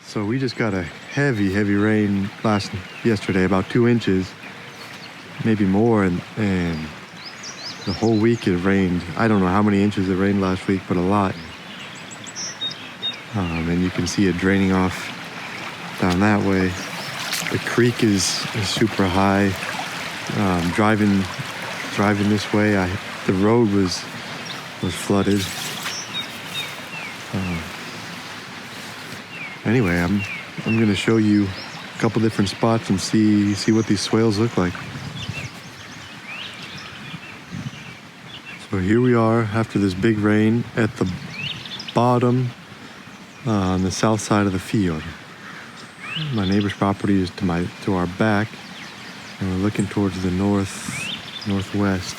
So we just got a heavy rain yesterday, about 2 inches, maybe more, and the whole week it rained. I don't know how many inches it rained last week, but a lot. And you can see it draining off down that way. The creek is super high. Driving this way, the road was flooded. Anyway, I'm going to show you a couple different spots and see what these swales look like. So here we are after this big rain at the bottom on the south side of the field. My neighbor's property is to our back, and we're looking towards the northwest.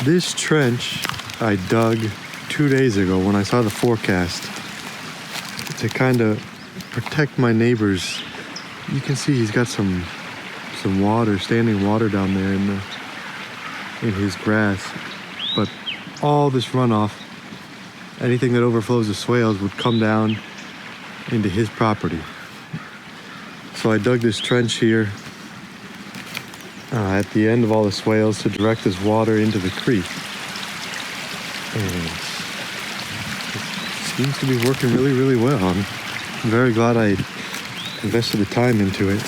This trench I dug 2 days ago when I saw the forecast to kind of protect my neighbors. You can see he's got some water, standing water down there in his grass, but all this runoff, anything that overflows the swales would come down into his property. So I dug this trench here at the end of all the swales to direct this water into the creek. And it seems to be working really well. I'm very glad I invested the time into it.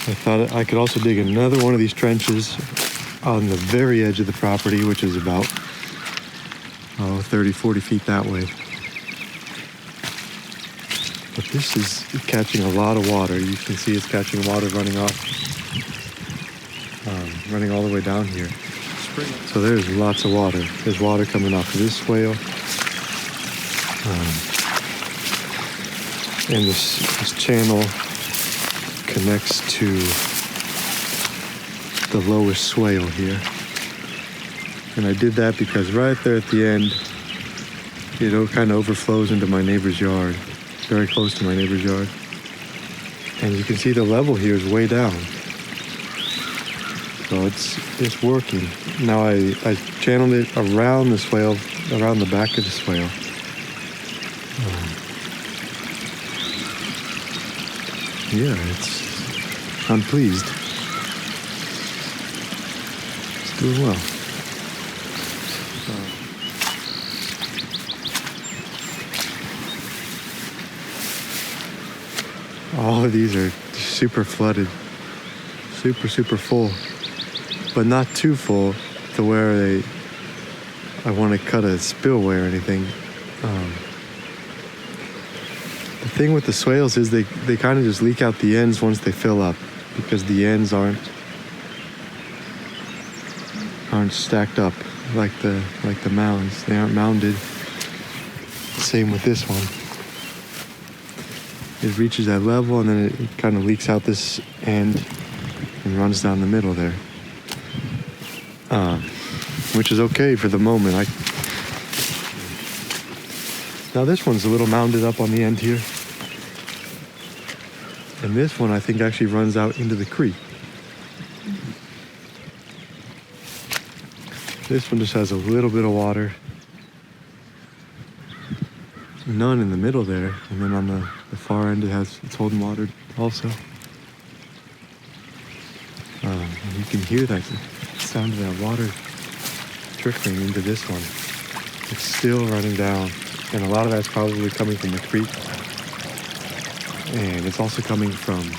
I thought I could also dig another one of these trenches on the very edge of the property, which is about 30, 40 feet that way. But this is catching a lot of water. You can see it's catching water running off, running all the way down here. So there's lots of water. There's water coming off of this swale. And this channel connects to the lowest swale here. And I did that because right there at the end, it kind of overflows into my neighbor's yard, very close to my neighbor's yard. And you can see the level here is way down. So it's working. Now I channeled it around the swale, around the back of the swale. I'm pleased. It's doing well. All of these are super flooded, super full, but not too full to where I want to cut a spillway or anything. The thing with the swales is they kind of just leak out the ends once they fill up, because the ends aren't stacked up like the mounds. They aren't mounded. Same with this one. It reaches that level and then it kind of leaks out this end and runs down the middle there, which is okay for the moment. Now this one's a little mounded up on the end here. And this one, I think, actually runs out into the creek. This one just has a little bit of water. None in the middle there. And then on the far end, it's holding water also. And you can hear that sound of that water trickling into this one. It's still running down. And a lot of that's probably coming from the creek. And it's also coming from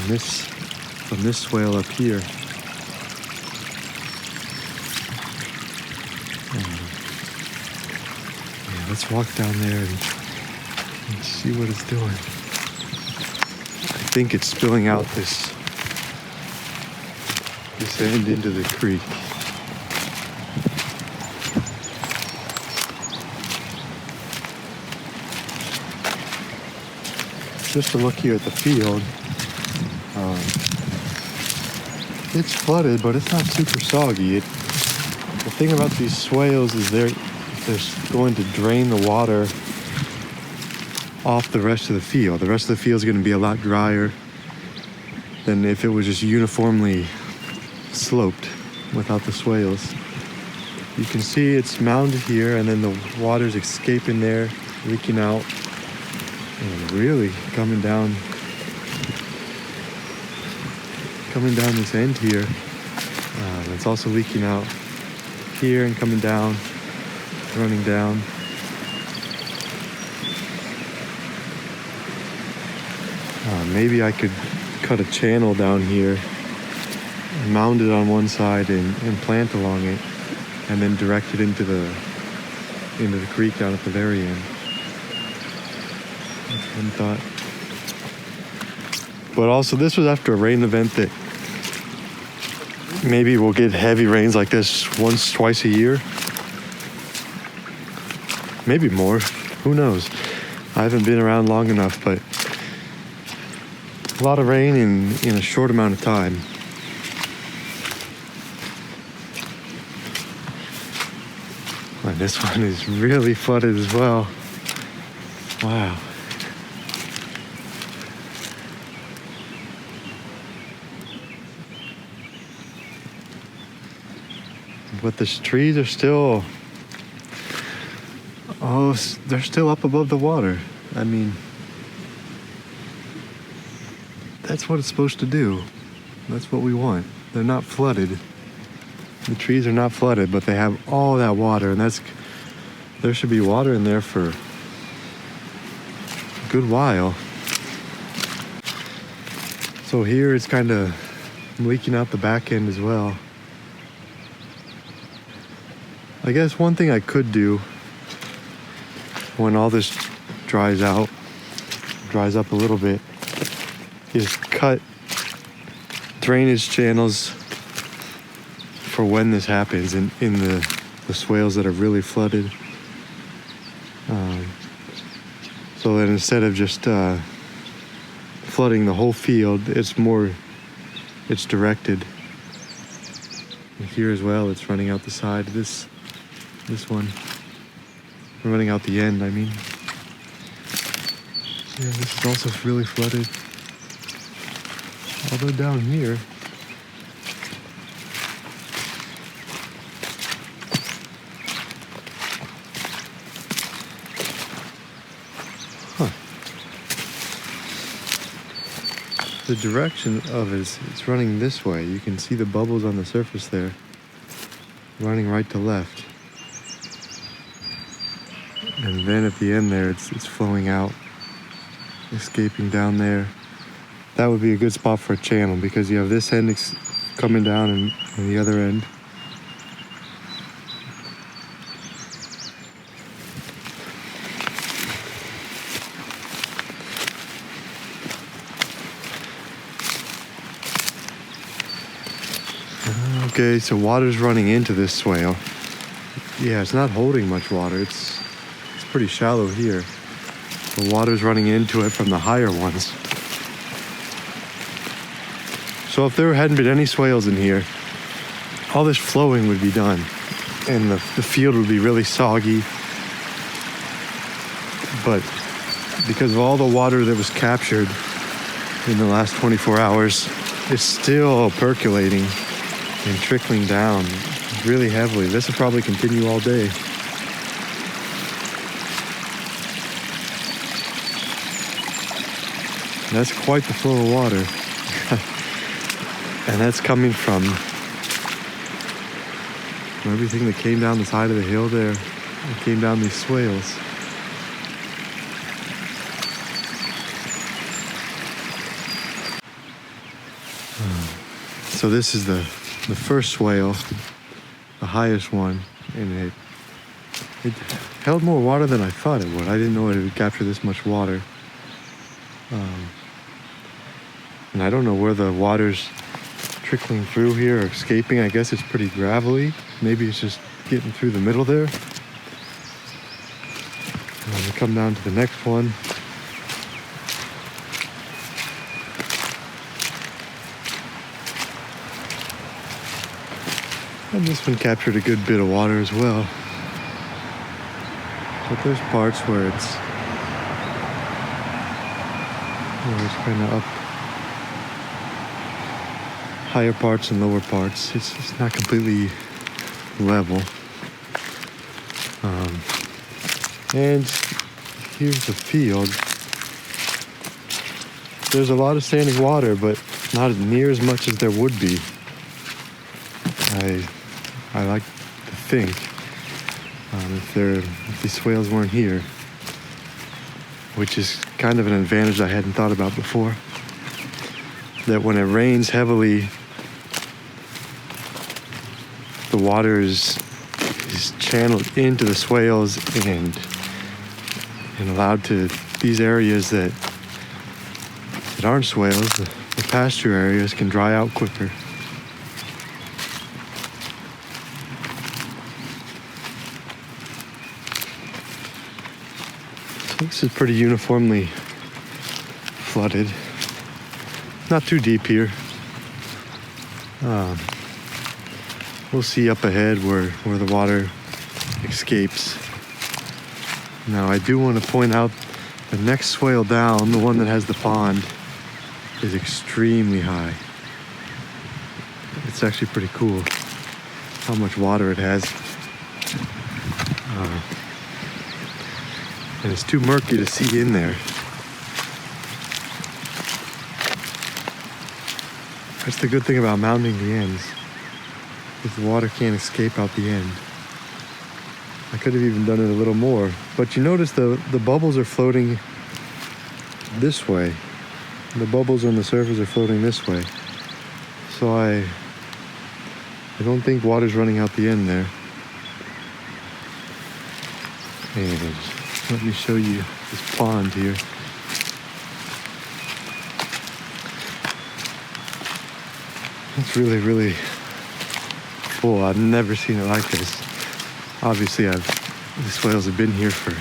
this swale up here. Let's walk down there and see what it's doing. I think it's spilling out this end into the creek. Just to look here at the field, it's flooded, but it's not super soggy. The thing about these swales is they're going to drain the water off the rest of the field. The rest of the field is going to be a lot drier than if it was just uniformly sloped without the swales. You can see it's mounded here, and then the water's escaping there, leaking out, and really coming down this end here. It's also leaking out here and coming down, running down. Maybe I could cut a channel down here, mound it on one side and plant along it, and then direct it into the creek down at the very end. That's one thought. But also, this was after a rain event that maybe we'll get heavy rains like this once, twice a year. Maybe more. Who knows? I haven't been around long enough, but a lot of rain in a short amount of time. And this one is really flooded as well. Wow. But the trees are still, they're still up above the water. I mean, that's what it's supposed to do. That's what we want. They're not flooded. The trees are not flooded, but they have all that water, and there should be water in there for a good while. So here it's kind of leaking out the back end as well. I guess one thing I could do when all this dries up a little bit, is cut drainage channels for when this happens in the swales that are really flooded. So that instead of just flooding the whole field, it's directed. And here as well, it's running out the side. This one, running out the end, I mean. Yeah, this is also really flooded. Although down here, the direction of it is it's running this way. You can see the bubbles on the surface there, running right to left. And then at the end there, it's flowing out, escaping down there. That would be a good spot for a channel because you have this end coming down and the other end. Okay, so water's running into this swale. Yeah, it's not holding much water. It's pretty shallow here. The water's running into it from the higher ones. So if there hadn't been any swales in here, all this flowing would be done. And the field would be really soggy. But because of all the water that was captured in the last 24 hours, it's still percolating and trickling down really heavily. This will probably continue all day. That's quite the flow of water. And that's coming from everything that came down the side of the hill there. It came down these swales. So this is the first swale, the highest one, and it held more water than I thought it would. I didn't know it would capture this much water. And I don't know where the water's trickling through here or escaping. I guess it's pretty gravelly. Maybe it's just getting through the middle there. And we come down to the next one. And this one captured a good bit of water as well. But there's parts where it's kind of up. Higher parts and lower parts. It's not completely level. And here's the field. There's a lot of standing water, but not near as much as there would be. I like to think if these swales weren't here, which is kind of an advantage I hadn't thought about before, that when it rains heavily, the water is channeled into the swales and allowed to these areas that aren't swales, the pasture areas, can dry out quicker. So this is pretty uniformly flooded. Not too deep here. We'll see up ahead where the water escapes. Now I do want to point out the next swale down, the one that has the pond, is extremely high. It's actually pretty cool how much water it has. And it's too murky to see in there. That's the good thing about mounting the ends, is the water can't escape out the end. I could have even done it a little more, but you notice the bubbles are floating this way. The bubbles on the surface are floating this way. So I don't think water's running out the end there. And let me show you this pond here. It's really, really full. I've never seen it like this. Obviously, the swales have been here for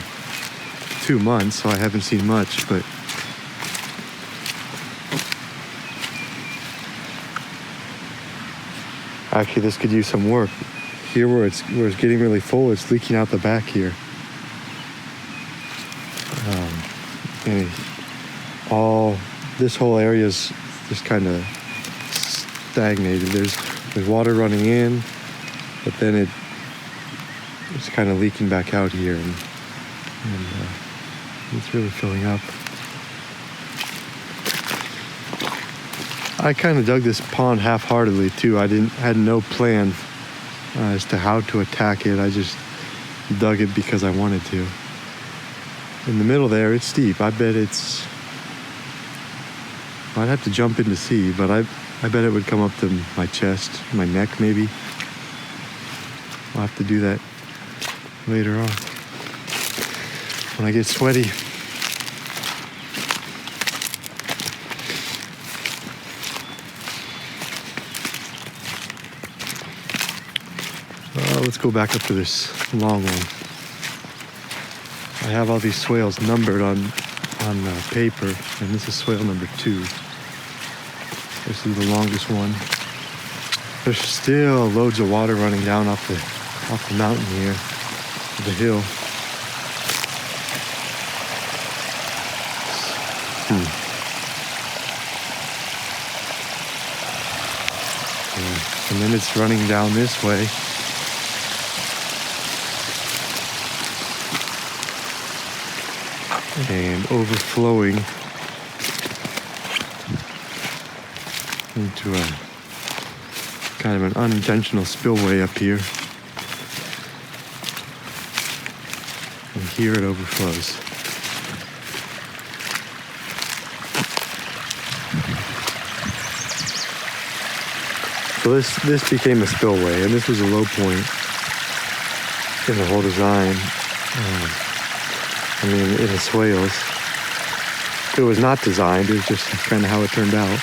2 months, so I haven't seen much, but actually this could use some work. Here where it's getting really full, it's leaking out the back here. And this whole area is just kind of stagnated. There's water running in, but then it's kind of leaking back out here, and it's really filling up. I kind of dug this pond half-heartedly too. I had no plan as to how to attack it. I just dug it because I wanted to. In the middle there, it's steep. I bet I'd have to jump in to see, but I bet it would come up to my chest, my neck maybe. I'll have to do that later on when I get sweaty. Let's go back up to this long one. I have all these swales numbered on paper, and this is swale number 2. This is the longest one. There's still loads of water running down off the mountain here, the hill. And then it's running down this way. And overflowing into a kind of an unintentional spillway up here. And here it overflows. So this became a spillway, and this was a low point in the whole design. In the swales. It was not designed, it was just kind of how it turned out.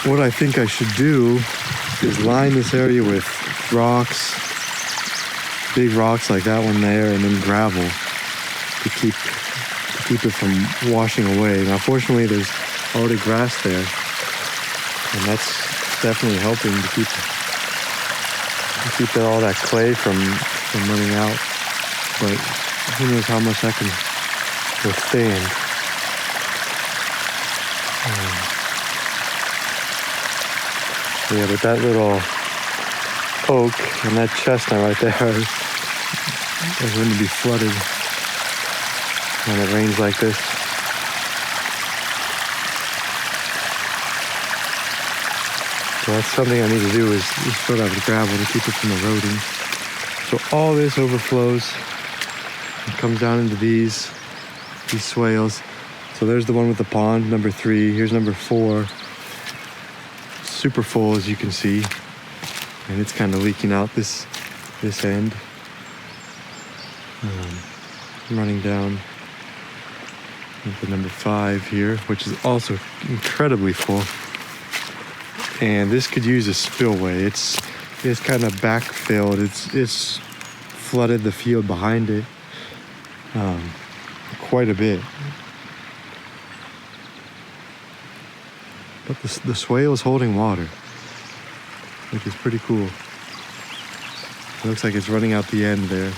What I think I should do is line this area with rocks, big rocks like that one there, and then gravel to keep it from washing away. Now fortunately there's already grass there, and that's definitely helping to keep all that clay from running out. But who knows how much I can withstand. Yeah, but that little oak and that chestnut right there It wouldn't be flooded when it rains like this. So that's something I need to do is fill out with gravel to keep it from eroding. So all this overflows and comes down into these swales. So there's the one with the pond, number 3. Here's number 4. Super full, as you can see. And it's kind of leaking out this end. Running down into number 5 here, which is also incredibly full. And this could use a spillway. It's kind of backfilled. It's flooded the field behind it quite a bit. But the swale is holding water, which is pretty cool. It looks like it's running out the end there.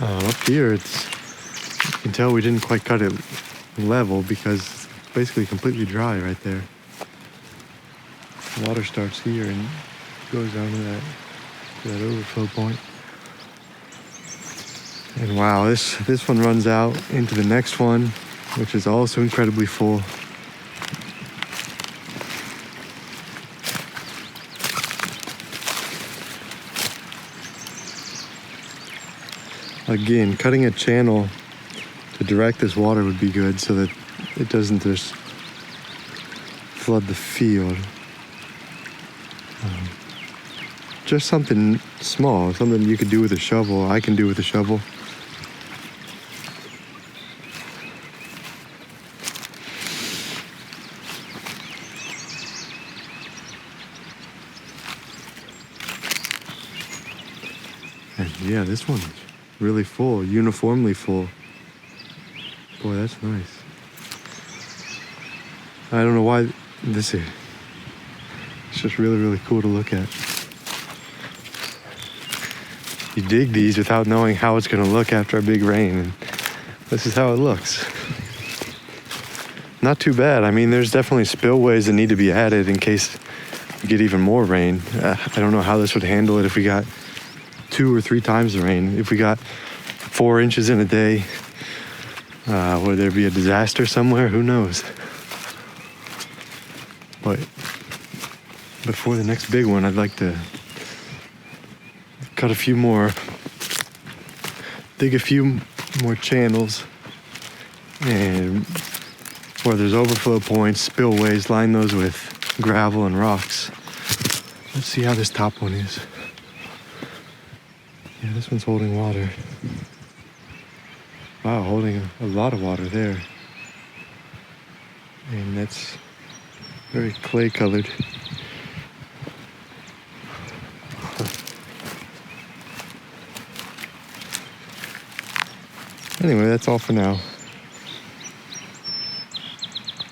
Up here, you can tell we didn't quite cut it level because it's basically completely dry right there. The water starts here and goes down to that overflow point. And wow, this one runs out into the next one, which is also incredibly full. Again, cutting a channel to direct this water would be good so that it doesn't just flood the field. Just something small, something you could do with a shovel, I can do with a shovel. And yeah, this one's really full, uniformly full. Boy, that's nice. I don't know why this is. It's just really, really cool to look at. You dig these without knowing how it's going to look after a big rain, and this is how it looks. Not too bad. I mean, there's definitely spillways that need to be added in case we get even more rain. I don't know how this would handle it if we got 2 or 3 times the rain. If we got 4 inches in a day, would there be a disaster somewhere? Who knows? But before the next big one, I'd like to cut a few more, dig a few more channels, and where there's overflow points, spillways, line those with gravel and rocks. Let's see how this top one is. Yeah, this one's holding water. Wow, holding a lot of water there. And that's very clay colored. Anyway, that's all for now.